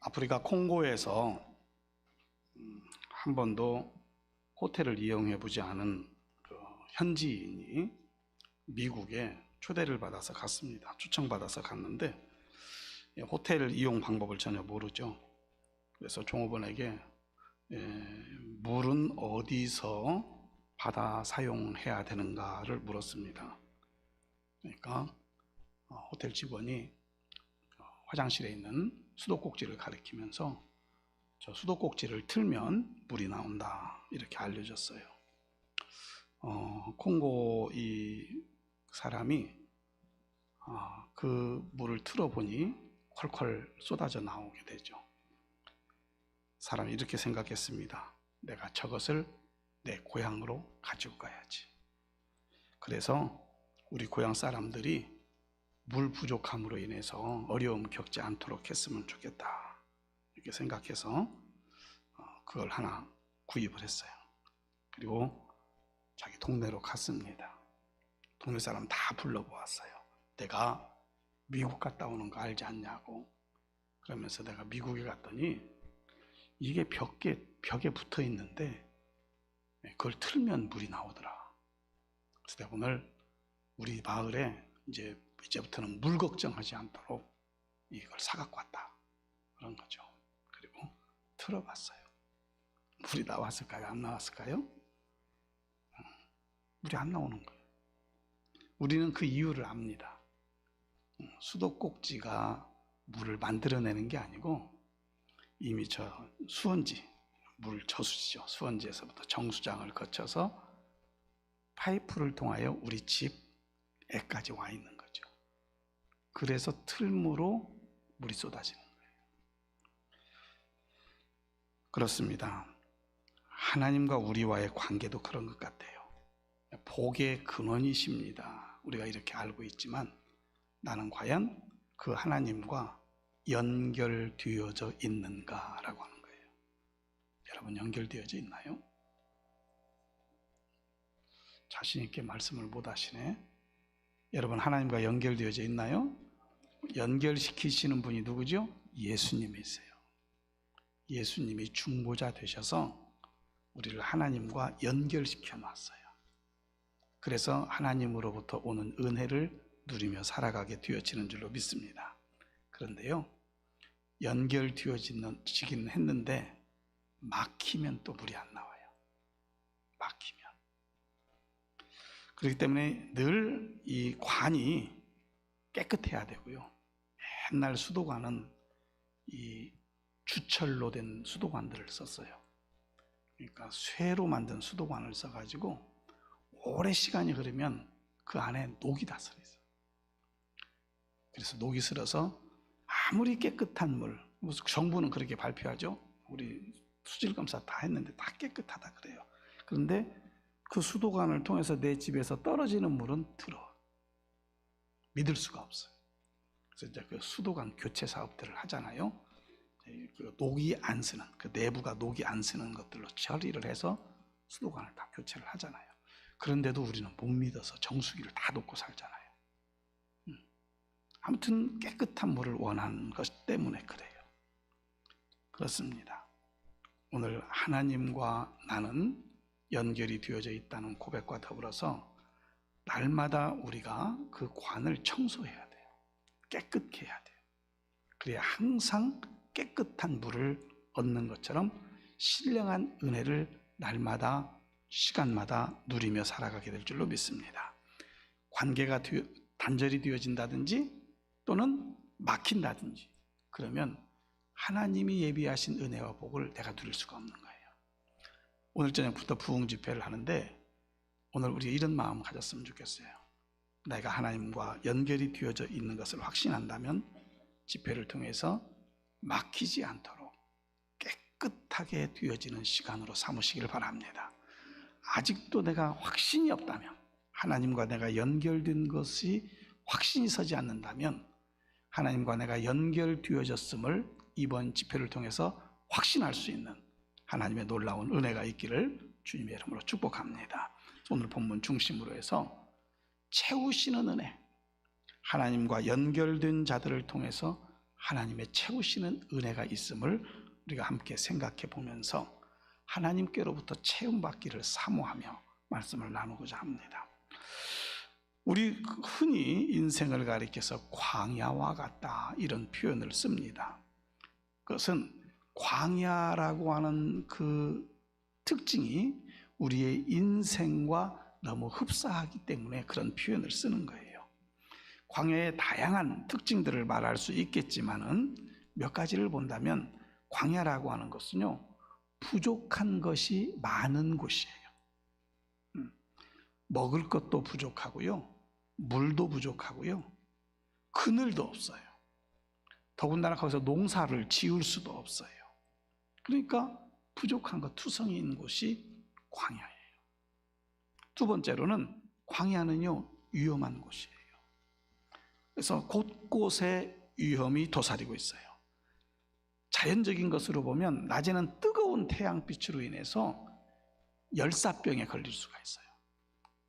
아프리카 콩고에서 한 번도 호텔을 이용해 보지 않은 현지인이 미국에 초대를 받아서 갔습니다. 초청받아서 갔는데 호텔 이용 방법을 전혀 모르죠. 그래서 종업원에게 물은 어디서 받아 사용해야 되는가를 물었습니다. 그러니까 호텔 직원이 화장실에 있는 수도꼭지를 가리키면서 저 수도꼭지를 틀면 물이 나온다 이렇게 알려줬어요. 콩고 이 사람이 그 물을 틀어보니 콸콸 쏟아져 나오게 되죠. 사람이 이렇게 생각했습니다. 내가 저것을 내 고향으로 가지고 가야지. 그래서 우리 고향 사람들이 물 부족함으로 인해서 어려움 겪지 않도록 했으면 좋겠다 이렇게 생각해서 그걸 하나 구입을 했어요. 그리고 자기 동네로 갔습니다. 동네 사람 다 불러보았어요. 내가 미국 갔다 오는 거 알지 않냐고. 그러면서 내가 미국에 갔더니 이게 벽에 붙어 있는데 그걸 틀면 물이 나오더라. 그래서 내가 오늘 우리 마을에 이제부터는 물 걱정하지 않도록 이걸 사갖고 왔다. 그런 거죠. 그리고 틀어봤어요. 물이 나왔을까요? 안 나왔을까요? 물이 안 나오는 거예요. 우리는 그 이유를 압니다. 수도꼭지가 물을 만들어내는 게 아니고 이미 저 수원지, 물 저수지죠. 수원지에서부터 정수장을 거쳐서 파이프를 통하여 우리 집에까지 와 있는 거죠. 그래서 틀므로 물이 쏟아지는 거예요. 그렇습니다. 하나님과 우리와의 관계도 그런 것 같아요. 복의 근원이십니다. 우리가 이렇게 알고 있지만 나는 과연 그 하나님과 연결되어져 있는가라고 하는 거예요. 여러분 연결되어져 있나요? 자신 있게 말씀을 못 하시네. 여러분 하나님과 연결되어져 있나요? 연결시키시는 분이 누구죠? 예수님이세요. 예수님이 중보자 되셔서 우리를 하나님과 연결시켜 놨어요. 그래서 하나님으로부터 오는 은혜를 누리며 살아가게 되어지는 줄로 믿습니다. 그런데요, 연결되어지긴 했는데 막히면 또 물이 안 나와요. 막히면. 그렇기 때문에 늘 이 관이 깨끗해야 되고요. 옛날 수도관은 이 주철로 된 수도관들을 썼어요. 그러니까 쇠로 만든 수도관을 써가지고 오래 시간이 흐르면 그 안에 녹이 다 슬어 있어요. 그래서 녹이 슬어서 아무리 깨끗한 물, 무슨 정부는 그렇게 발표하죠. 우리 수질검사 다 했는데 다 깨끗하다 그래요. 그런데 그 수도관을 통해서 내 집에서 떨어지는 물은 더러워. 믿을 수가 없어요. 그래서 이제 그 수도관 교체 사업들을 하잖아요. 그 녹이 안 쓰는, 그 내부가 녹이 안 쓰는 것들로 처리를 해서 수도관을 다 교체를 하잖아요. 그런데도 우리는 못 믿어서 정수기를 다 놓고 살잖아요. 아무튼 깨끗한 물을 원하는 것 때문에 그래요. 그렇습니다. 오늘 하나님과 나는 연결이 되어져 있다는 고백과 더불어서 날마다 우리가 그 관을 청소해야 돼요. 깨끗게 해야 돼요. 그래야 항상 깨끗한 물을 얻는 것처럼 신령한 은혜를 날마다 시간마다 누리며 살아가게 될 줄로 믿습니다. 관계가 단절이 되어진다든지 또는 막힌다든지 그러면 하나님이 예비하신 은혜와 복을 내가 누릴 수가 없는 거예요. 오늘 저녁부터 부흥 집회를 하는데 오늘 우리가 이런 마음 가졌으면 좋겠어요. 내가 하나님과 연결이 되어져 있는 것을 확신한다면 집회를 통해서 막히지 않도록 깨끗하게 되어지는 시간으로 삼으시길 바랍니다. 아직도 내가 확신이 없다면, 하나님과 내가 연결된 것이 확신이 서지 않는다면 하나님과 내가 연결되어졌음을 이번 집회를 통해서 확신할 수 있는 하나님의 놀라운 은혜가 있기를 주님의 이름으로 축복합니다. 오늘 본문 중심으로 해서 채우시는 은혜, 하나님과 연결된 자들을 통해서 하나님의 채우시는 은혜가 있음을 우리가 함께 생각해 보면서 하나님께로부터 채움받기를 사모하며 말씀을 나누고자 합니다. 우리 흔히 인생을 가리켜서 광야와 같다 이런 표현을 씁니다. 그것은 광야라고 하는 그 특징이 우리의 인생과 너무 흡사하기 때문에 그런 표현을 쓰는 거예요. 광야의 다양한 특징들을 말할 수 있겠지만은 몇 가지를 본다면 광야라고 하는 것은요, 부족한 것이 많은 곳이에요. 먹을 것도 부족하고요, 물도 부족하고요, 그늘도 없어요. 더군다나 거기서 농사를 지을 수도 없어요. 그러니까 부족한 것, 투성이 있는 곳이 광야예요. 두 번째로는 광야는요, 위험한 곳이에요. 그래서 곳곳에 위험이 도사리고 있어요. 자연적인 것으로 보면 낮에는 뜨거운 태양빛으로 인해서 열사병에 걸릴 수가 있어요.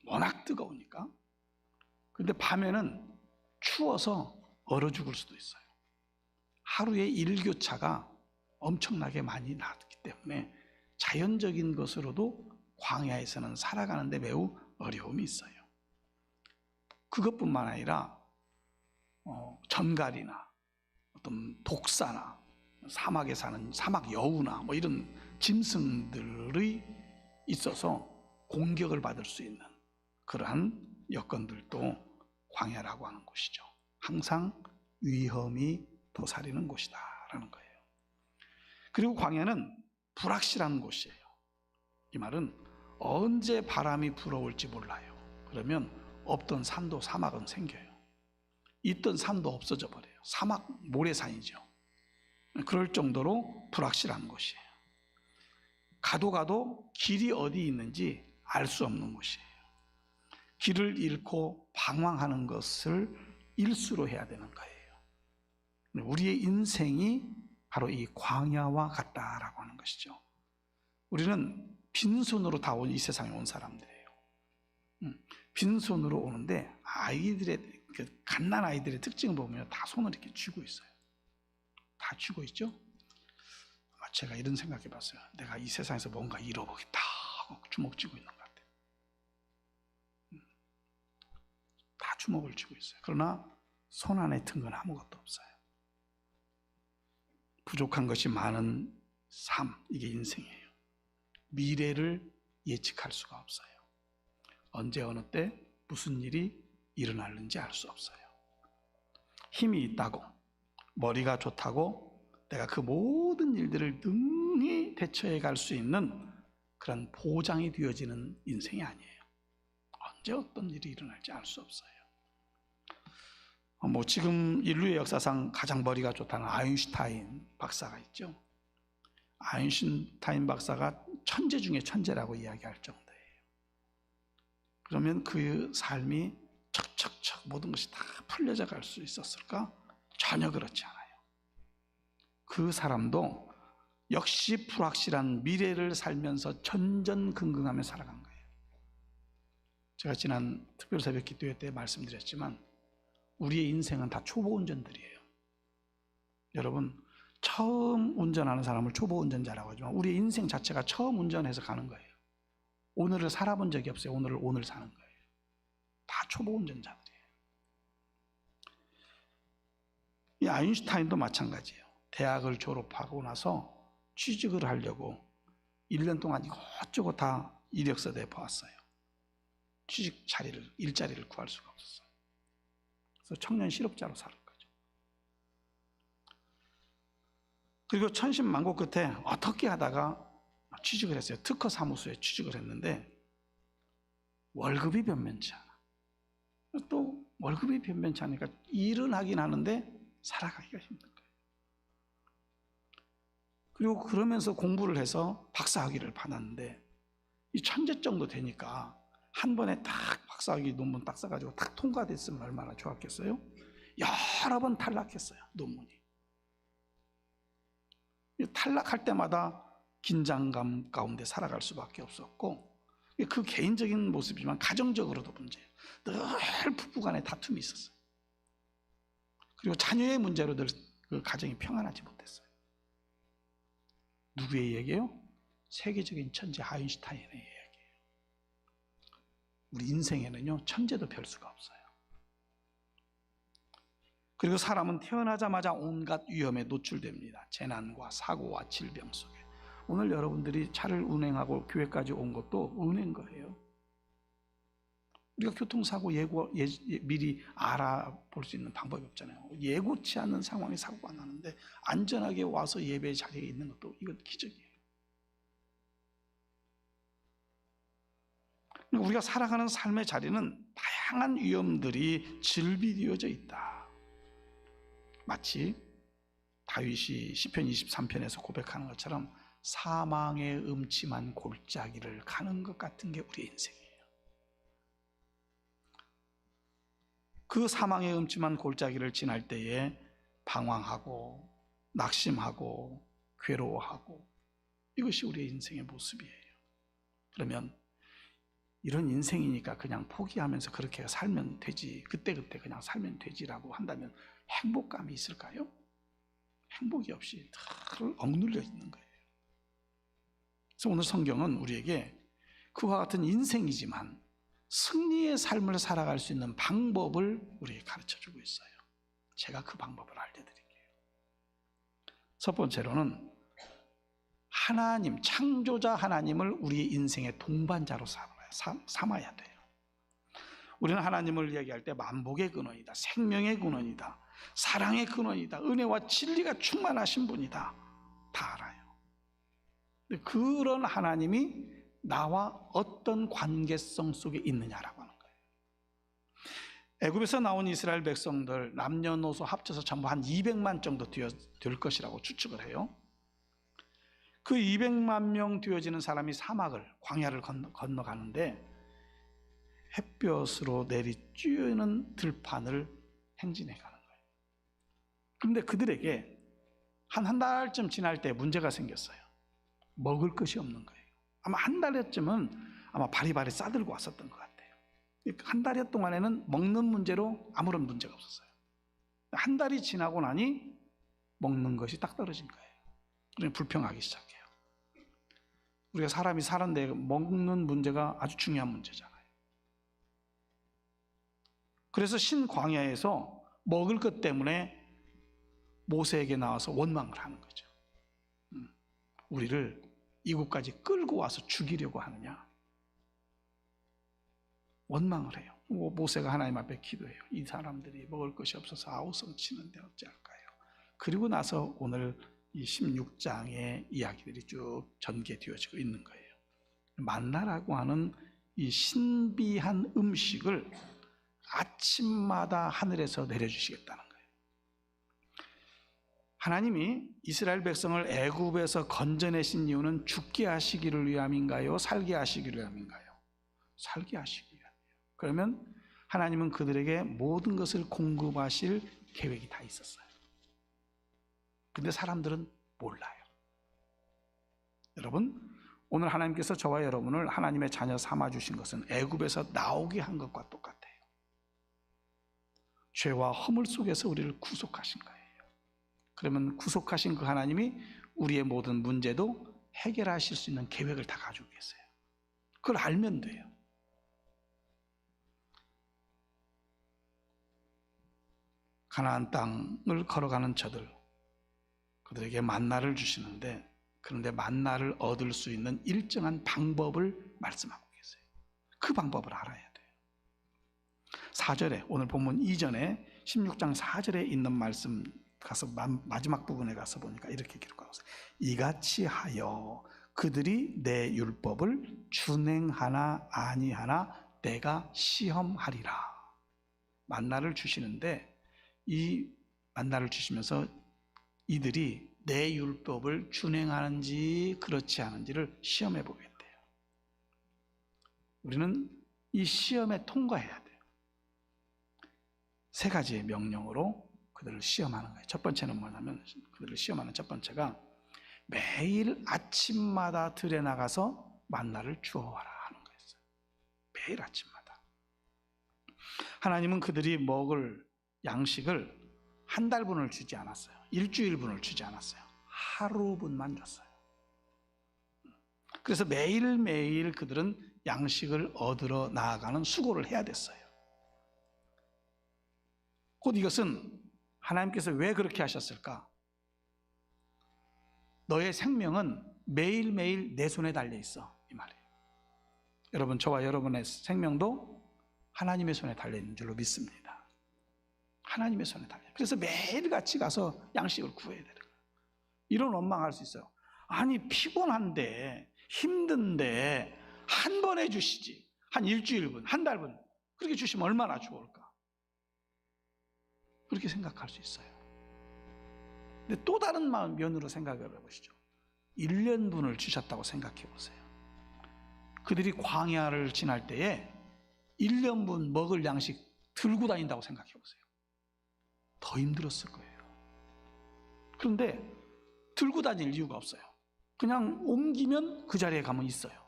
워낙 뜨거우니까. 근데 밤에는 추워서 얼어 죽을 수도 있어요. 하루에 일교차가 엄청나게 많이 나기 때문에 자연적인 것으로도 광야에서는 살아가는데 매우 어려움이 있어요. 그것뿐만 아니라 전갈이나 어떤 독사나 사막에 사는 사막 여우나 뭐 이런 짐승들이 있어서 공격을 받을 수 있는 그러한 여건들도 광야라고 하는 곳이죠. 항상 위험이 도사리는 곳이다라는 거예요. 그리고 광야는 불확실한 곳이에요. 이 말은 언제 바람이 불어올지 몰라요. 그러면 없던 산도 사막은 생겨요. 있던 산도 없어져 버려요. 사막 모래산이죠. 그럴 정도로 불확실한 곳이에요. 가도 길이 어디 있는지 알 수 없는 곳이에요. 길을 잃고 방황하는 것을 일수로 해야 되는 거예요. 우리의 인생이 바로 이 광야와 같다라고 하는 것이죠. 우리는 빈손으로 다 이 세상에 온 사람들이에요. 빈손으로 오는데 아이들의 갓난 아이들의 특징을 보면 다 손을 이렇게 쥐고 있어요. 다 쥐고 있죠. 제가 이런 생각해 봤어요. 내가 이 세상에서 뭔가 잃어보겠다 하고 주먹 쥐고 있는 것 같아요. 다 주먹을 쥐고 있어요. 그러나 손 안에 든 건 아무것도 없어요. 부족한 것이 많은 삶, 이게 인생이에요. 미래를 예측할 수가 없어요. 언제 어느 때 무슨 일이 일어날는지 알 수 없어요. 힘이 있다고, 머리가 좋다고 내가 그 모든 일들을 능히 대처해 갈 수 있는 그런 보장이 되어지는 인생이 아니에요. 언제 어떤 일이 일어날지 알 수 없어요. 지금 인류의 역사상 가장 머리가 좋다는 아인슈타인 박사가 있죠. 아인슈타인 박사가 천재 중에 천재라고 이야기할 정도예요. 그러면 그 삶이 척척척 모든 것이 다 풀려져 갈 수 있었을까? 전혀 그렇지 않아요. 그 사람도 역시 불확실한 미래를 살면서 전전긍긍하며 살아간 거예요. 제가 지난 특별 새벽 기도회 때 말씀드렸지만 우리의 인생은 다 초보 운전들이에요. 여러분, 처음 운전하는 사람을 초보 운전자라고 하지만 우리의 인생 자체가 처음 운전해서 가는 거예요. 오늘을 살아본 적이 없어요. 오늘 사는 거예요. 다 초보 운전자들이에요. 이 아인슈타인도 마찬가지예요. 대학을 졸업하고 나서 취직을 하려고 1년 동안 이것저것 다 이력서에 보았어요. 취직 자리를, 일자리를 구할 수가 없었어요. 그래서 청년 실업자로 살 거죠. 그리고 천신만고 끝에 어떻게 하다가 취직을 했어요. 특허 사무소에 취직을 했는데 월급이 변변치 않아. 또 월급이 변변치 않으니까 일은 하긴 하는데 살아가기가 힘든 거예요. 그리고 그러면서 공부를 해서 박사학위를 받았는데 이 천재 정도 되니까 한 번에 딱 박사학위 논문 딱 써가지고 딱 통과됐으면 얼마나 좋았겠어요? 여러 번 탈락했어요, 논문이. 탈락할 때마다 긴장감 가운데 살아갈 수밖에 없었고, 그 개인적인 모습이지만 가정적으로도 문제예요. 늘 부부간에 다툼이 있었어요. 그리고 자녀의 문제로 늘 그 가정이 평안하지 못했어요. 누구의 얘기예요? 세계적인 천재 아인슈타인의 얘기예요. 우리 인생에는요, 천재도 별 수가 없어요. 그리고 사람은 태어나자마자 온갖 위험에 노출됩니다. 재난과 사고와 질병 속에. 오늘 여러분들이 차를 운행하고 교회까지 온 것도 은혜인 거예요. 우리가 교통사고 미리 알아볼 수 있는 방법이 없잖아요. 예고치 않는 상황에 사고가 나는데 안전하게 와서 예배 자리에 있는 것도 이건 기적이에요. 우리가 살아가는 삶의 자리는 다양한 위험들이 즐비되어져 있다. 마치 다윗이 시편 23편에서 고백하는 것처럼 사망의 음침한 골짜기를 가는 것 같은 게 우리의 인생이에요. 그 사망의 음침한 골짜기를 지날 때에 방황하고 낙심하고 괴로워하고 이것이 우리의 인생의 모습이에요. 그러면 이런 인생이니까 그냥 포기하면서 그렇게 살면 되지, 그때그때 그냥 살면 되지라고 한다면 행복감이 있을까요? 행복이 없이 늘 억눌려 있는 거예요. 그래서 오늘 성경은 우리에게 그와 같은 인생이지만 승리의 삶을 살아갈 수 있는 방법을 우리에게 가르쳐주고 있어요. 제가 그 방법을 알려드릴게요. 첫 번째로는 하나님, 창조자 하나님을 우리의 인생의 동반자로 삼아야 돼요. 우리는 하나님을 이야기할 때 만복의 근원이다, 생명의 근원이다, 사랑의 근원이다, 은혜와 진리가 충만하신 분이다, 다 알아요. 그런 하나님이 나와 어떤 관계성 속에 있느냐라고 하는 거예요. 애굽에서 나온 이스라엘 백성들 남녀노소 합쳐서 전부 한 200만 정도 될 것이라고 추측을 해요. 그 200만 명 되어지는 사람이 사막을, 광야를 건너가는데 햇볕으로 내리쬐는 들판을 행진해 가는 거예요. 그런데 그들에게 한 달쯤 지날 때 문제가 생겼어요. 먹을 것이 없는 거예요. 아마 한 달여쯤은 아마 바리바리 싸들고 왔었던 것 같아요. 한 달여 동안에는 먹는 문제로 아무런 문제가 없었어요. 한 달이 지나고 나니 먹는 것이 딱 떨어진 거예요. 그러니 불평하기 시작해요. 우리가 사람이 사는데 먹는 문제가 아주 중요한 문제잖아요. 그래서 신광야에서 먹을 것 때문에 모세에게 나와서 원망을 하는 거죠. 우리를 이곳까지 끌고 와서 죽이려고 하느냐, 원망을 해요. 모세가 하나님 앞에 기도해요. 이 사람들이 먹을 것이 없어서 아우성치는데 어찌할까요? 그리고 나서 오늘 이 16장의 이야기들이 쭉 전개되어지고 있는 거예요. 만나라고 하는 이 신비한 음식을 아침마다 하늘에서 내려주시겠다는 거예요. 하나님이 이스라엘 백성을 애굽에서 건져내신 이유는 죽게 하시기를 위함인가요? 살게 하시기를 위함인가요? 살게 하시기 위함이에요. 그러면 하나님은 그들에게 모든 것을 공급하실 계획이 다 있었어요. 근데 사람들은 몰라요. 여러분, 오늘 하나님께서 저와 여러분을 하나님의 자녀 삼아주신 것은 애굽에서 나오게 한 것과 똑같아요. 죄와 허물 속에서 우리를 구속하신 거예요. 그러면 구속하신 그 하나님이 우리의 모든 문제도 해결하실 수 있는 계획을 다 가지고 계세요. 그걸 알면 돼요. 가나안 땅을 걸어가는 그들에게 만나를 주시는데, 그런데 만나를 얻을 수 있는 일정한 방법을 말씀하고 계세요. 그 방법을 알아야 돼요. 4절에, 오늘 본문 이전에 16장 4절에 있는 말씀 가서 마지막 부분에 가서 보니까 이렇게 기록하고 있어요. 이같이 하여 그들이 내 율법을 준행하나 아니하나 내가 시험하리라. 만나를 주시는데 이 만나를 주시면서 이들이 내 율법을 준행하는지 그렇지 않은지를 시험해 보겠대요. 우리는 이 시험에 통과해야 돼요. 3가지의 명령으로 그들을 시험하는 거예요. 첫 번째는 뭐냐면, 그들을 시험하는 첫 번째가 매일 아침마다 들에 나가서 만나를 주워와라 하는 거였어요. 매일 아침마다. 하나님은 그들이 먹을 양식을 한 달분을 주지 않았어요. 일주일분을 주지 않았어요. 하루분만 줬어요. 그래서 매일매일 그들은 양식을 얻으러 나아가는 수고를 해야 됐어요. 곧 이것은 하나님께서 왜 그렇게 하셨을까? 너의 생명은 매일매일 내 손에 달려 있어, 이 말이에요. 여러분, 저와 여러분의 생명도 하나님의 손에 달려 있는 줄로 믿습니다. 하나님의 손에 달려. 그래서 매일같이 가서 양식을 구해야 되는 거예요. 이런 원망할 수 있어요. 아니, 피곤한데, 힘든데 한 번에 주시지. 한 일주일분, 한 달분 그렇게 주시면 얼마나 좋을까? 그렇게 생각할 수 있어요. 근데 또 다른 면으로 생각을 해보시죠. 1년분을 주셨다고 생각해 보세요. 그들이 광야를 지날 때에 1년분 먹을 양식 들고 다닌다고 생각해 보세요. 더 힘들었을 거예요. 그런데 들고 다닐 이유가 없어요. 그냥 옮기면 그 자리에 가면 있어요.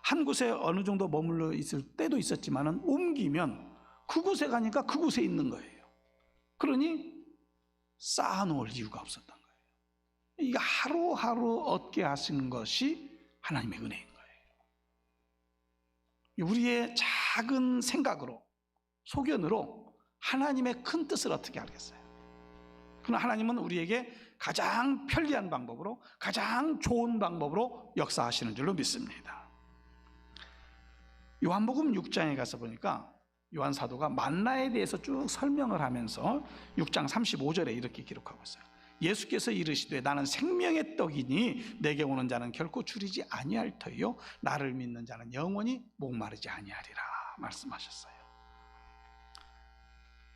한 곳에 어느 정도 머물러 있을 때도 있었지만은 옮기면 그곳에 가니까 그곳에 있는 거예요. 그러니 쌓아놓을 이유가 없었던 거예요. 이게 하루하루 얻게 하신 것이 하나님의 은혜인 거예요. 우리의 작은 생각으로, 소견으로 하나님의 큰 뜻을 어떻게 알겠어요? 그러나 하나님은 우리에게 가장 편리한 방법으로, 가장 좋은 방법으로 역사하시는 줄로 믿습니다. 요한복음 6장에 가서 보니까 요한 사도가 만나에 대해서 쭉 설명을 하면서 6장 35절에 이렇게 기록하고 있어요. 예수께서 이르시되 나는 생명의 떡이니 내게 오는 자는 결코 줄이지 아니할 터이요 나를 믿는 자는 영원히 목마르지 아니하리라 말씀하셨어요.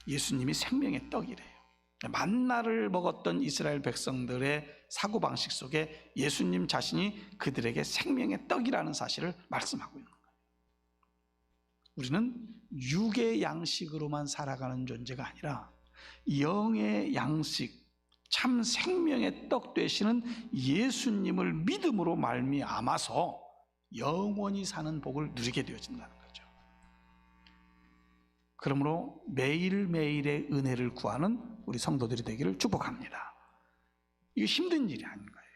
예수님이 생명의 떡이래요. 만나를 먹었던 이스라엘 백성들의 사고방식 속에 예수님 자신이 그들에게 생명의 떡이라는 사실을 말씀하고 있는 거예요. 우리는 육의 양식으로만 살아가는 존재가 아니라 영의 양식, 참 생명의 떡 되시는 예수님을 믿음으로 말미암아서 영원히 사는 복을 누리게 되어진다는 거죠. 그러므로 매일매일의 은혜를 구하는 우리 성도들이 되기를 축복합니다. 이게 힘든 일이 아닌 거예요.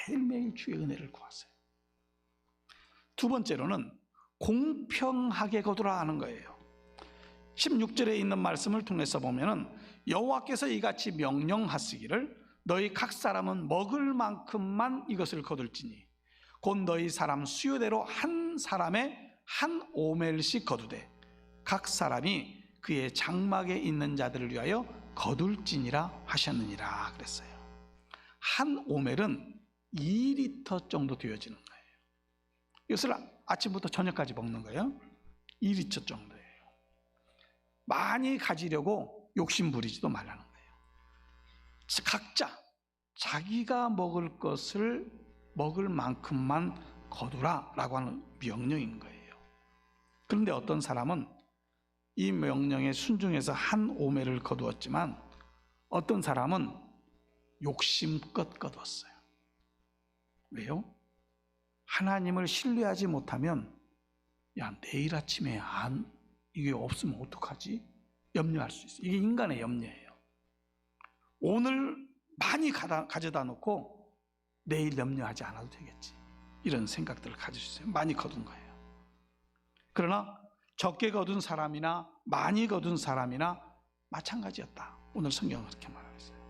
매일매일 주의 은혜를 구하세요. 두 번째로는 공평하게 거두라 하는 거예요. 16절에 있는 말씀을 통해서 보면은 여호와께서 이같이 명령하시기를 너희 각 사람은 먹을 만큼만 이것을 거둘지니 곧 너희 사람 수요대로 한 사람에 한 오멜씩 거두되 각 사람이 그의 장막에 있는 자들을 위하여 거둘지니라 하셨느니라 그랬어요. 한 오멜은 2리터 정도 되어지는 거예요. 이것을 아침부터 저녁까지 먹는 거예요. 2리터 정도예요. 많이 가지려고 욕심 부리지도 말라는 거예요. 각자 자기가 먹을 것을 먹을 만큼만 거두라 라고 하는 명령인 거예요. 그런데 어떤 사람은 이 명령에 순종해서 한 오멜을 거두었지만 어떤 사람은 욕심껏 거두었어요. 왜요? 하나님을 신뢰하지 못하면 야 내일 아침에 이게 없으면 어떡하지? 염려할 수 있어요. 이게 인간의 염려예요. 오늘 많이 가져다 놓고 내일 염려하지 않아도 되겠지. 이런 생각들을 가질 수 있어요. 많이 거둔 거예요. 그러나 적게 거둔 사람이나 많이 거둔 사람이나 마찬가지였다. 오늘 성경은 그렇게 말하고 있어요.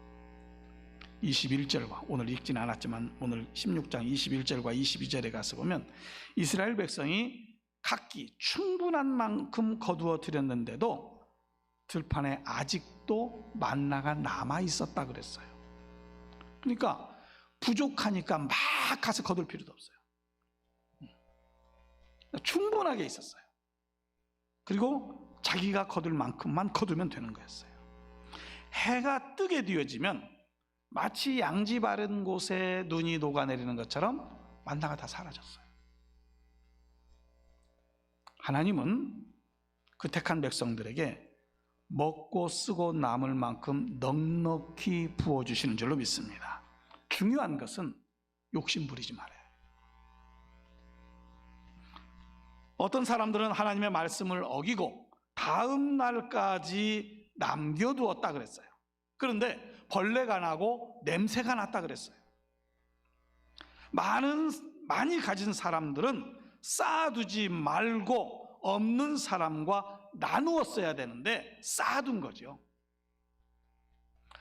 21절과 오늘 읽지는 않았지만 오늘 16장 21절과 22절에 가서 보면 이스라엘 백성이 각기 충분한 만큼 거두어 드렸는데도 들판에 아직도 만나가 남아 있었다 그랬어요. 그러니까 부족하니까 막 가서 거둘 필요도 없어요. 충분하게 있었어요. 그리고 자기가 거둘 만큼만 거두면 되는 거였어요. 해가 뜨게 되어지면 마치 양지 바른 곳에 눈이 녹아내리는 것처럼 만나가 다 사라졌어요. 하나님은 그 택한 백성들에게 먹고 쓰고 남을 만큼 넉넉히 부어주시는 줄로 믿습니다. 중요한 것은 욕심 부리지 말아요. 어떤 사람들은 하나님의 말씀을 어기고 다음 날까지 남겨두었다 그랬어요. 그런데 벌레가 나고 냄새가 났다 그랬어요. 많이 가진 사람들은 쌓아두지 말고 없는 사람과 나누었어야 되는데 쌓아둔 거죠.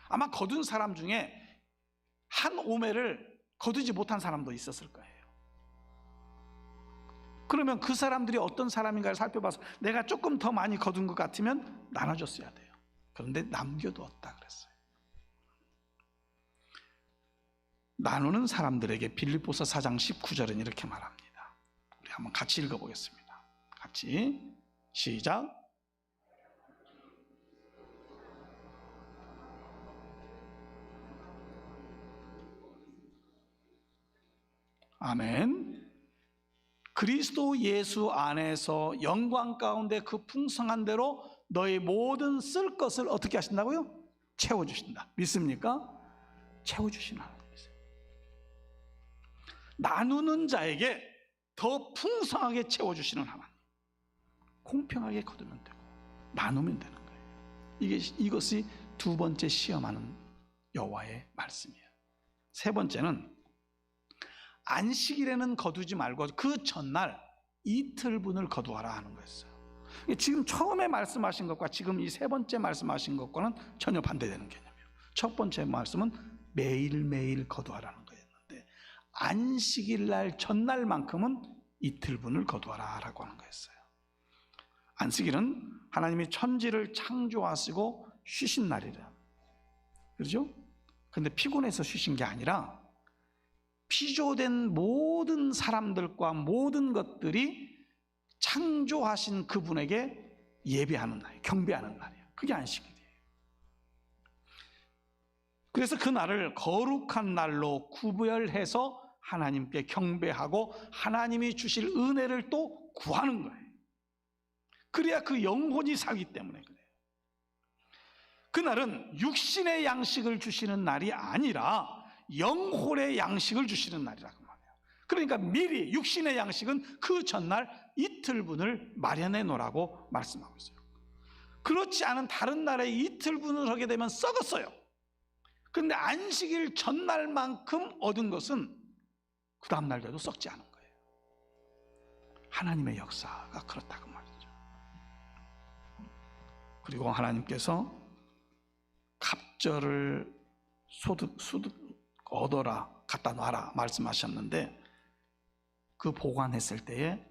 아마 거둔 사람 중에 한 오매를 거두지 못한 사람도 있었을 거예요. 그러면 그 사람들이 어떤 사람인가를 살펴봐서 내가 조금 더 많이 거둔 것 같으면 나눠줬어야 돼요. 그런데 남겨두었다 그랬어요. 나누는 사람들에게 빌립보서 4장 19절은 이렇게 말합니다. 우리 한번 같이 읽어보겠습니다. 같이 시작. 아멘. 그리스도 예수 안에서 영광 가운데 그 풍성한 대로 너희 모든 쓸 것을 어떻게 하신다고요? 채워주신다. 믿습니까? 채워주시는 하나님이세요. 나누는 자에게 더 풍성하게 채워주시는 하나님. 공평하게 거두면 되고 나누면 되는 거예요. 이것이 두 번째 시험하는 여호와의 말씀이에요. 세 번째는 안식일에는 거두지 말고 그 전날 이틀분을 거두어라 하는 거였어요. 지금 처음에 말씀하신 것과 지금 이 세 번째 말씀하신 것과는 전혀 반대되는 개념이에요. 첫 번째 말씀은 매일매일 거두어라는 거였는데 안식일 날 전날만큼은 이틀분을 거두어라 라고 하는 거였어요. 안식일은 하나님이 천지를 창조하시고 쉬신 날이라. 그렇죠? 근데 피곤해서 쉬신 게 아니라 피조된 모든 사람들과 모든 것들이 창조하신 그분에게 예배하는 날, 경배하는 날이에요. 그게 안식일이에요. 그래서 그 날을 거룩한 날로 구별해서 하나님께 경배하고 하나님이 주실 은혜를 또 구하는 거예요. 그래야 그 영혼이 살기 때문에 그래요. 그날은 육신의 양식을 주시는 날이 아니라 영혼의 양식을 주시는 날이라고 말해요. 그러니까 미리 육신의 양식은 그 전날 이틀분을 마련해 놓으라고 말씀하고 있어요. 그렇지 않은 다른 날에 이틀분을 하게 되면 썩었어요. 그런데 안식일 전날만큼 얻은 것은 그 다음 날 돼도 썩지 않은 거예요. 하나님의 역사가 그렇다고 말이죠. 그리고 하나님께서 갑절을 소득 얻어라, 갖다 놔라 말씀하셨는데 그 보관했을 때에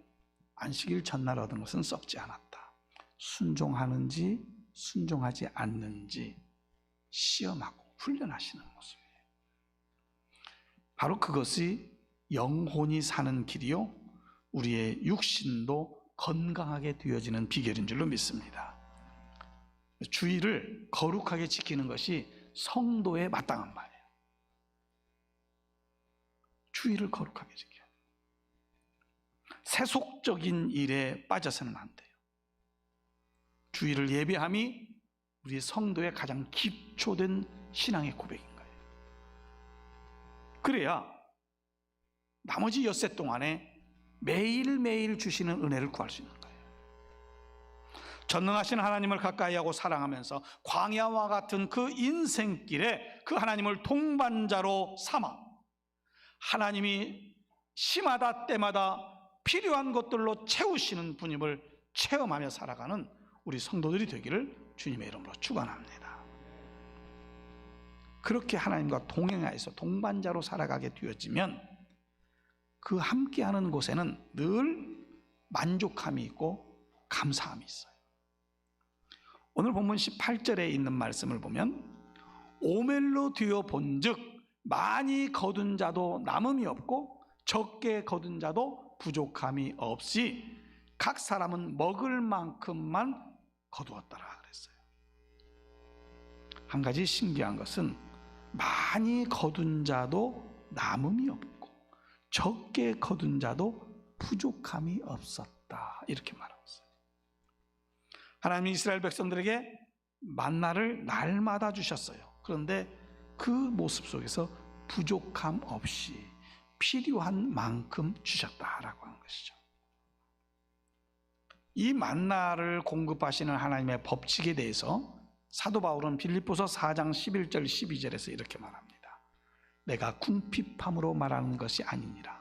안식일 전날 얻은 것은 썩지 않았다. 순종하는지 순종하지 않는지 시험하고 훈련하시는 모습이에요. 바로 그것이 영혼이 사는 길이요 우리의 육신도 건강하게 되어지는 비결인 줄로 믿습니다. 주의를 거룩하게 지키는 것이 성도의 마땅한 바예요. 주의를 거룩하게 지켜요. 세속적인 일에 빠져서는 안 돼요. 주의를 예배함이 우리 성도의 가장 기초된 신앙의 고백인 거예요. 그래야 나머지 엿새 동안에 매일매일 주시는 은혜를 구할 수 있는 거예요. 전능하신 하나님을 가까이하고 사랑하면서 광야와 같은 그 인생길에 그 하나님을 동반자로 삼아 하나님이 시마다 때마다 필요한 것들로 채우시는 분임을 체험하며 살아가는 우리 성도들이 되기를 주님의 이름으로 축원합니다. 그렇게 하나님과 동행하여서 동반자로 살아가게 되어지면 그 함께하는 곳에는 늘 만족함이 있고 감사함이 있어요. 오늘 본문 18절에 있는 말씀을 보면 오멜로 되어 본즉 많이 거둔 자도 남음이 없고 적게 거둔 자도 부족함이 없이 각 사람은 먹을 만큼만 거두었더라 그랬어요. 한 가지 신기한 것은 많이 거둔 자도 남음이 없고 적게 거둔 자도 부족함이 없었다 이렇게 말하고 있어요. 하나님이 이스라엘 백성들에게 만나를 날마다 주셨어요. 그런데 그 모습 속에서 부족함 없이 필요한 만큼 주셨다라고 하는 것이죠. 이 만나를 공급하시는 하나님의 법칙에 대해서 사도 바울은 빌립보서 4장 11절 12절에서 이렇게 말합니다. 내가 궁핍함으로 말하는 것이 아니니라.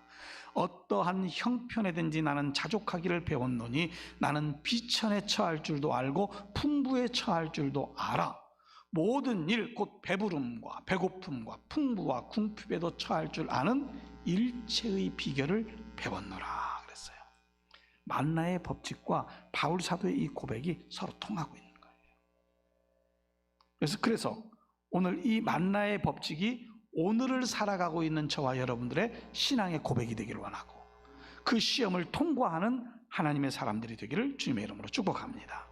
어떠한 형편에든지 나는 자족하기를 배웠노니 나는 비천에 처할 줄도 알고 풍부에 처할 줄도 알아. 모든 일 곧 배부름과 배고픔과 풍부와 궁핍에도 처할 줄 아는 일체의 비결을 배웠노라 그랬어요. 만나의 법칙과 바울 사도의 이 고백이 서로 통하고 있는 거예요. 그래서 오늘 이 만나의 법칙이 오늘을 살아가고 있는 저와 여러분들의 신앙의 고백이 되기를 원하고, 그 시험을 통과하는 하나님의 사람들이 되기를 주님의 이름으로 축복합니다.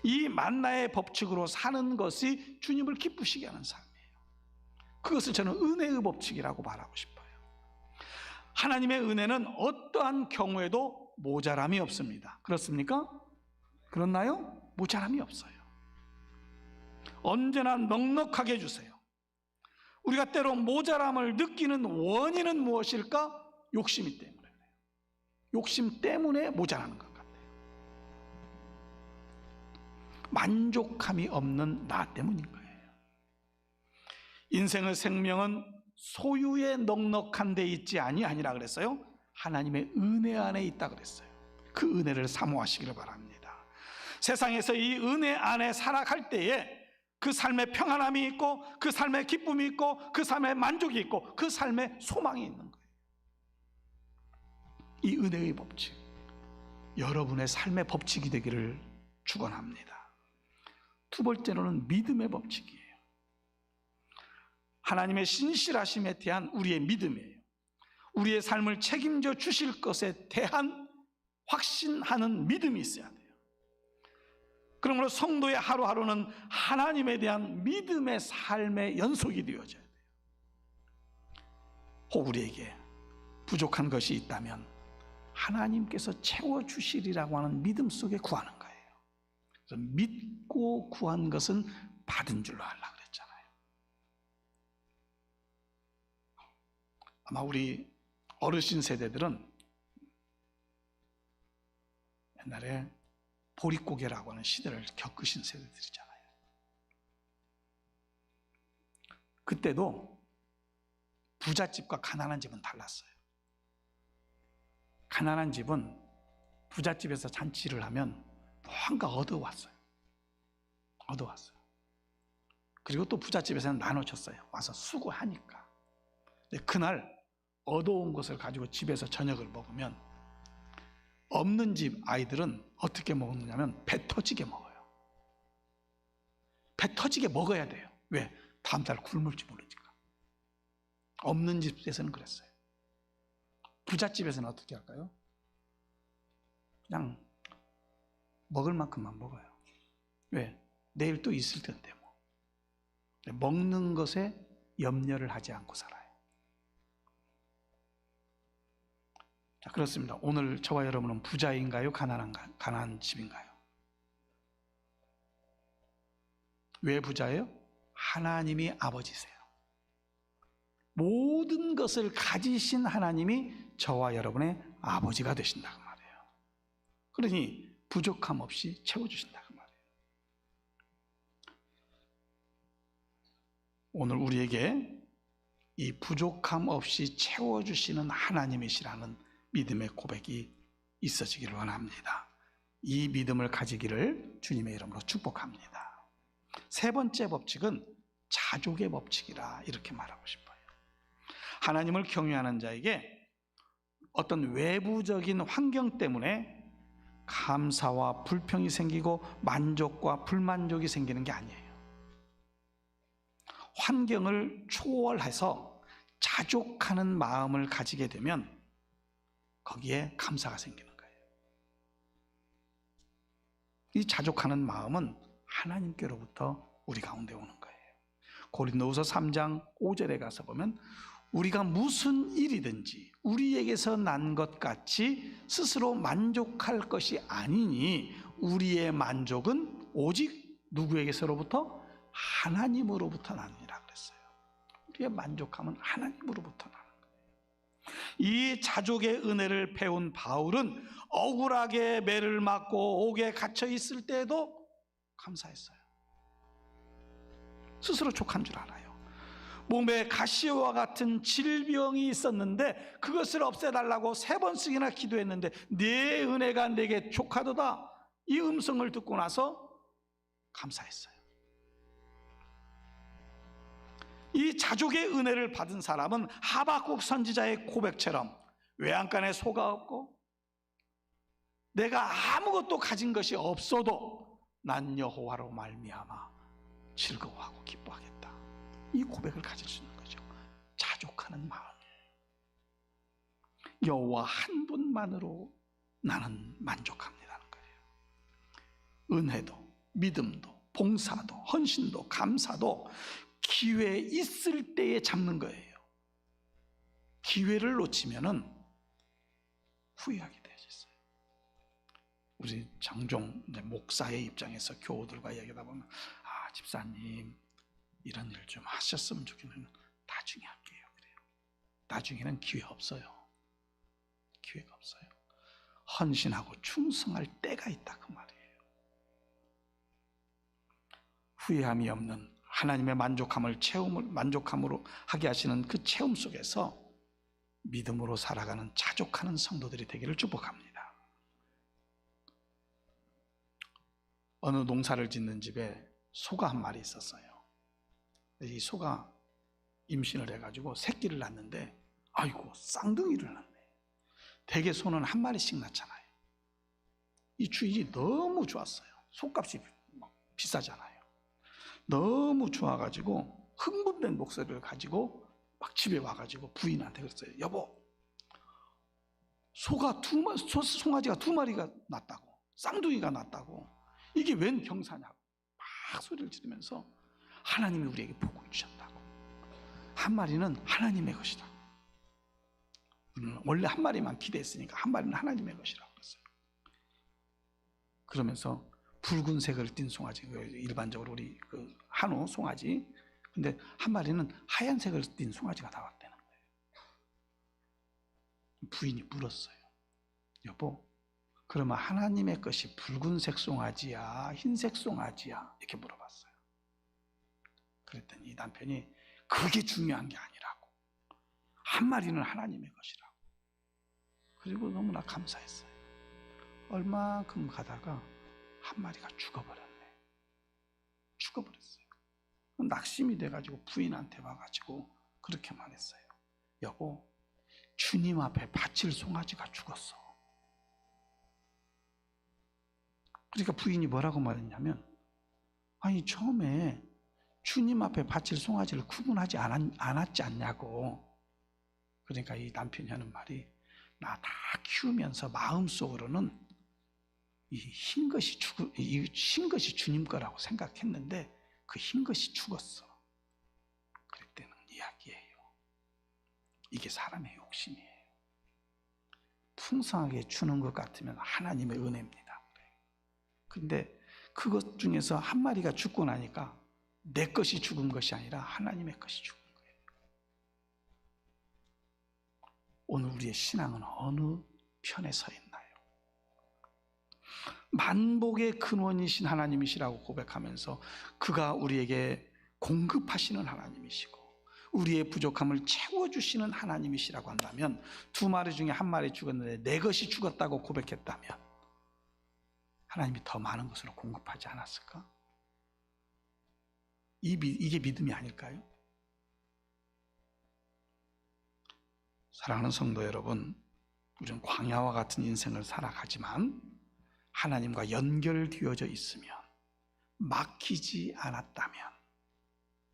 이 만나의 법칙으로 사는 것이 주님을 기쁘시게 하는 삶이에요. 그것을 저는 은혜의 법칙이라고 말하고 싶어요. 하나님의 은혜는 어떠한 경우에도 모자람이 없습니다. 그렇습니까? 그렇나요? 모자람이 없어요. 언제나 넉넉하게 주세요. 우리가 때로 모자람을 느끼는 원인은 무엇일까? 욕심이 때문에 그래요. 욕심 때문에 모자라는 것 같아요. 만족함이 없는 나 때문인 거예요. 인생의 생명은 소유에 넉넉한 데 있지 아니하니라 그랬어요. 하나님의 은혜 안에 있다 그랬어요. 그 은혜를 사모하시기를 바랍니다. 세상에서 이 은혜 안에 살아갈 때에 그 삶에 평안함이 있고, 그 삶에 기쁨이 있고, 그 삶에 만족이 있고, 그 삶에 소망이 있는 거예요. 이 은혜의 법칙, 여러분의 삶의 법칙이 되기를 축원합니다. 두 번째로는 믿음의 법칙이에요. 하나님의 신실하심에 대한 우리의 믿음이에요. 우리의 삶을 책임져 주실 것에 대한 확신하는 믿음이 있어야 돼요. 그러므로 성도의 하루하루는 하나님에 대한 믿음의 삶의 연속이 되어져야 돼요. 혹 우리에게 부족한 것이 있다면 하나님께서 채워주시리라고 하는 믿음 속에 구하는 거예요. 그래서 믿고 구한 것은 받은 줄로 알라 그랬잖아요. 아마 우리 어르신 세대들은 옛날에 보릿고개라고 하는 시대를 겪으신 세대들이잖아요. 그때도 부잣집과 가난한 집은 달랐어요. 가난한 집은 부잣집에서 잔치를 하면 뭔가 얻어왔어요. 그리고 또 부잣집에서는 나눠줬어요. 와서 수고하니까. 근데 그날 얻어온 것을 가지고 집에서 저녁을 먹으면 없는 집 아이들은 어떻게 먹느냐면 배 터지게 먹어요. 배 터지게 먹어야 돼요. 왜? 다음 달 굶을지 모르니까. 없는 집에서는 그랬어요. 부잣집에서는 어떻게 할까요? 그냥 먹을 만큼만 먹어요. 왜? 내일 또 있을 텐데 뭐. 먹는 것에 염려를 하지 않고 살아요. 자, 그렇습니다. 오늘 저와 여러분은 부자인가요? 가난한 집인가요? 왜 부자예요? 하나님이 아버지세요. 모든 것을 가지신 하나님이 저와 여러분의 아버지가 되신다고 말해요. 그러니 부족함 없이 채워주신다고 말해요. 오늘 우리에게 이 부족함 없이 채워주시는 하나님이시라는 믿음의 고백이 있어지기를 원합니다. 이 믿음을 가지기를 주님의 이름으로 축복합니다. 세 번째 법칙은 자족의 법칙이라 이렇게 말하고 싶어요. 하나님을 경외하는 자에게 어떤 외부적인 환경 때문에 감사와 불평이 생기고 만족과 불만족이 생기는 게 아니에요. 환경을 초월해서 자족하는 마음을 가지게 되면 거기에 감사가 생기는 거예요. 이 자족하는 마음은 하나님께로부터 우리 가운데 오는 거예요. 고린도후서 3장 5절에 가서 보면 우리가 무슨 일이든지 우리에게서 난 것 같이 스스로 만족할 것이 아니니 우리의 만족은 오직 누구에게서로부터? 하나님으로부터 나느니라 그랬어요. 우리의 만족함은 하나님으로부터 나는 거예요. 이 자족의 은혜를 배운 바울은 억울하게 매를 맞고 옥에 갇혀 있을 때에도 감사했어요. 스스로 족한 줄 알아요. 몸에 가시와 같은 질병이 있었는데 그것을 없애달라고 3번씩이나 기도했는데 네 은혜가 내게 족하도다, 이 음성을 듣고 나서 감사했어요. 이 자족의 은혜를 받은 사람은 하박국 선지자의 고백처럼 외양간에 소가 없고 내가 아무것도 가진 것이 없어도 난 여호와로 말미암아 즐거워하고 기뻐하겠다, 이 고백을 가질 수 있는 거죠. 자족하는 마음. 여호와 한 분만으로 나는 만족합니다는 거예요. 은혜도 믿음도 봉사도 헌신도 감사도 기회 있을 때에 잡는 거예요. 기회를 놓치면은 후회하게 되어 있어요. 우리 장종 목사의 입장에서 교우들과 얘기하다 보면, 아, 집사님 이런 일 좀 하셨으면 좋겠는데 나중에 할게요. 그래요. 나중에는 기회 없어요. 기회가 없어요. 헌신하고 충성할 때가 있다, 그 말이에요. 후회함이 없는 하나님의 만족함으로 하게 하시는 그 체험 속에서 믿음으로 살아가는 자족하는 성도들이 되기를 축복합니다. 어느 농사를 짓는 집에 소가 한 마리 있었어요. 이 소가 임신을 해가지고 새끼를 낳는데, 아이고, 쌍둥이를 낳네. 대개 소는 한 마리씩 낳잖아요. 이 주인이 너무 좋았어요. 소값이 비싸잖아요. 너무 좋아가지고 흥분된 목소리를 가지고 막 집에 와가지고 부인한테 그랬어요. 여보, 송아지가 2마리가 낳았다고, 쌍둥이가 낳았다고, 이게 웬 경사냐고 막 소리를 지르면서 하나님이 우리에게 복을 주셨다고, 한 마리는 하나님의 것이다. 원래 한 마리만 기대했으니까 한 마리는 하나님의 것이라고 그랬어요. 그러면서 붉은색을 띤 송아지, 일반적으로 우리 그 한우 송아지, 근데 한 마리는 하얀색을 띤 송아지가 나왔다는 거예요. 부인이 물었어요. 여보, 그러면 하나님의 것이 붉은색 송아지야, 흰색 송아지야? 이렇게 물어봤어요. 그랬더니 남편이 그게 중요한 게 아니라고, 한 마리는 하나님의 것이라고. 그리고 너무나 감사했어요. 얼마큼 가다가 한 마리가 죽어버렸네. 죽어버렸어요. 낙심이 돼가지고 부인한테 와가지고 그렇게 말했어요. 여보, 주님 앞에 바칠 송아지가 죽었어. 그러니까 부인이 뭐라고 말했냐면, 아니 처음에 주님 앞에 바칠 송아지를 구분하지 않았지 않냐고. 그러니까 이 남편이 하는 말이, 나 다 키우면서 마음속으로는 이 흰 것이 주님 거라고 생각했는데 그 흰 것이 죽었어. 그랬다는 이야기예요. 이게 사람의 욕심이에요. 풍성하게 주는 것 같으면 하나님의 은혜입니다. 근데 그것 중에서 한 마리가 죽고 나니까 내 것이 죽은 것이 아니라 하나님의 것이 죽은 거예요. 오늘 우리의 신앙은 어느 편에 서 있나요? 만복의 근원이신 하나님이시라고 고백하면서 그가 우리에게 공급하시는 하나님이시고 우리의 부족함을 채워주시는 하나님이시라고 한다면, 2마리 중에 1마리 죽었는데 내 것이 죽었다고 고백했다면 하나님이 더 많은 것으로 공급하지 않았을까? 이게 믿음이 아닐까요? 사랑하는 성도 여러분, 우리는 광야와 같은 인생을 살아가지만 하나님과 연결되어져 있으면, 막히지 않았다면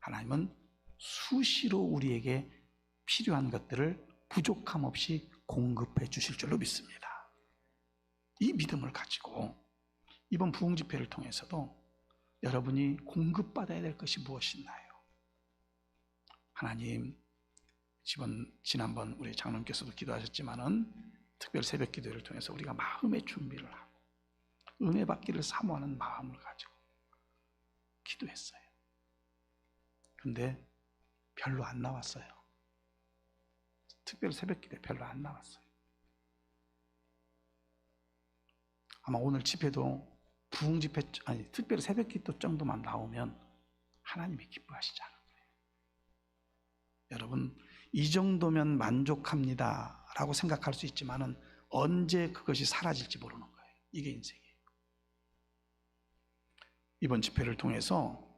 하나님은 수시로 우리에게 필요한 것들을 부족함 없이 공급해 주실 줄로 믿습니다. 이 믿음을 가지고 이번 부흥 집회를 통해서도 여러분이 공급받아야 될 것이 무엇이나요? 하나님, 지난번 우리 장로님께서도 기도하셨지만은 특별 새벽 기도를 통해서 우리가 마음의 준비를 하고 은혜 받기를 사모하는 마음을 가지고 기도했어요. 근데 별로 안 나왔어요. 특별 새벽 기도에 별로 안 나왔어요. 아마 오늘 집회도 부흥 집회, 특별 새벽 기도 정도만 나오면 하나님이 기뻐하시지 않은 거예요. 여러분, 이 정도면 만족합니다 라고 생각할 수 있지만은 언제 그것이 사라질지 모르는 거예요. 이게 인생이에요. 이번 집회를 통해서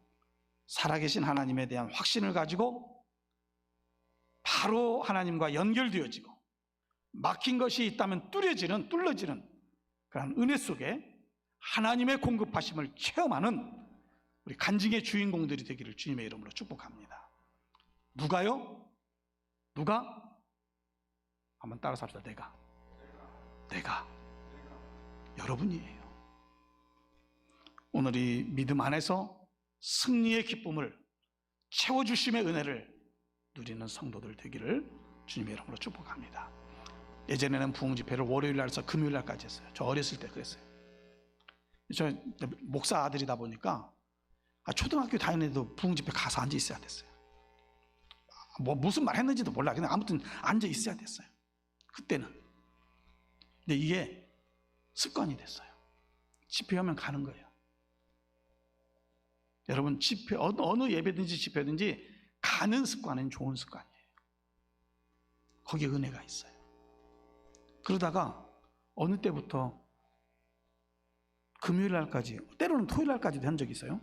살아계신 하나님에 대한 확신을 가지고 바로 하나님과 연결되어지고 막힌 것이 있다면 뚫어지는 그런 은혜 속에 하나님의 공급하심을 체험하는 우리 간증의 주인공들이 되기를 주님의 이름으로 축복합니다. 누가요? 누가? 한번 따라서 합시다. 내가 여러분이에요. 오늘 이 믿음 안에서 승리의 기쁨을 채워주심의 은혜를 누리는 성도들 되기를 주님의 이름으로 축복합니다. 예전에는 부흥집회를 월요일날에서 금요일날까지 했어요. 저 어렸을 때 그랬어요. 저 목사 아들이다 보니까 초등학교 다니는 애도 부흥집회 가서 앉아 있어야 됐어요. 뭐 무슨 말 했는지도 몰라. 그냥 아무튼 앉아 있어야 됐어요. 그때는. 근데 이게 습관이 됐어요. 집회하면 가는 거예요. 여러분, 집회, 어느 예배든지 집회든지 가는 습관은 좋은 습관이에요. 거기에 은혜가 있어요. 그러다가 어느 때부터 금요일 날까지, 때로는 토요일 날까지도 한 적이 있어요.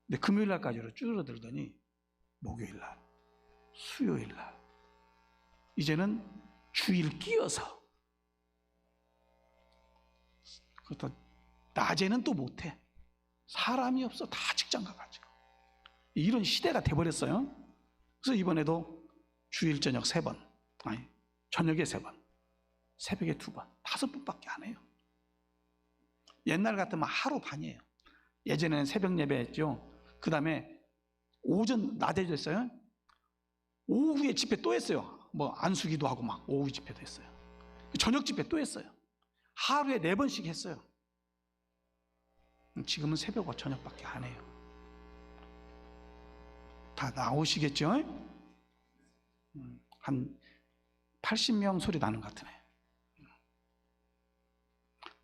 근데 금요일 날까지로 줄어들더니 목요일 날, 수요일 날, 이제는 주일 끼어서, 그것도 낮에는 또 못해. 사람이 없어. 다 직장 가가지고. 이런 시대가 돼버렸어요. 그래서 이번에도 주일 저녁 3번, 아니 저녁에 3번, 새벽에 2번, 5번밖에 안 해요. 옛날 같으면 하루 반이에요. 예전에는 새벽 예배 했죠. 그 다음에 오전 낮에도 했어요. 오후에 집회 또 했어요. 뭐 안수기도 하고 막 오후 집회도 했어요. 저녁 집회 또 했어요. 하루에 4번씩 했어요. 지금은 새벽과 저녁밖에 안 해요. 다 나오시겠죠? 한 80명 소리 나는 것 같으네.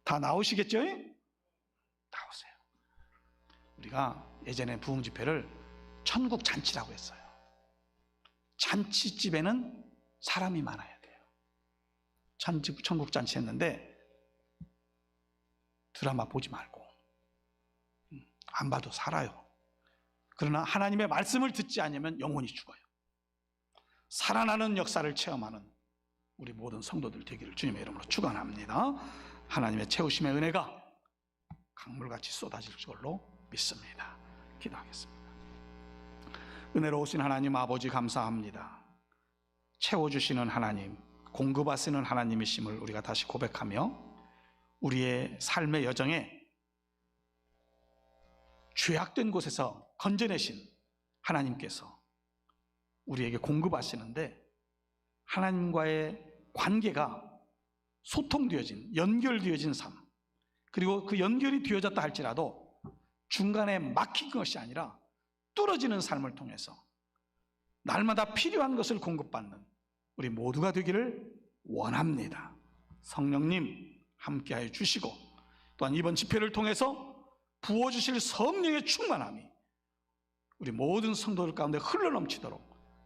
다 나오시겠죠? 나오세요. 우리가 예전에 부흥 집회를 천국 잔치라고 했어요. 잔치집에는 사람이 많아야 돼요. 천국 잔치 했는데 드라마 보지 말고 안 봐도 살아요. 그러나 하나님의 말씀을 듣지 않으면 영혼이 죽어요. 살아나는 역사를 체험하는 우리 모든 성도들 되기를 주님의 이름으로 축원합니다. 하나님의 채우심의 은혜가 강물같이 쏟아질 걸로 믿습니다. 기도하겠습니다. 은혜로우신 하나님 아버지 감사합니다. 채워주시는 하나님, 공급하시는 하나님이심을 우리가 다시 고백하며 우리의 삶의 여정에 죄악된 곳에서 건져내신 하나님께서 우리에게 공급하시는데 하나님과의 관계가 소통되어진, 연결되어진 삶, 그리고 그 연결이 되어졌다 할지라도 중간에 막힌 것이 아니라 뚫어지는 삶을 통해서 날마다 필요한 것을 공급받는 우리 모두가 되기를 원합니다. 성령님 함께하여 주시고 또한 이번 집회를 통해서 부어주실 성령의 충만함이 우리 모든 성도들 가운데 흘러넘치도록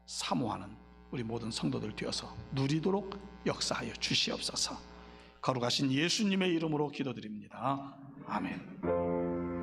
사모하는 우리 모든 성도들 되어서 누리도록 역사하여 주시옵소서. 거룩하신 예수님의 이름으로 기도드립니다. 아멘.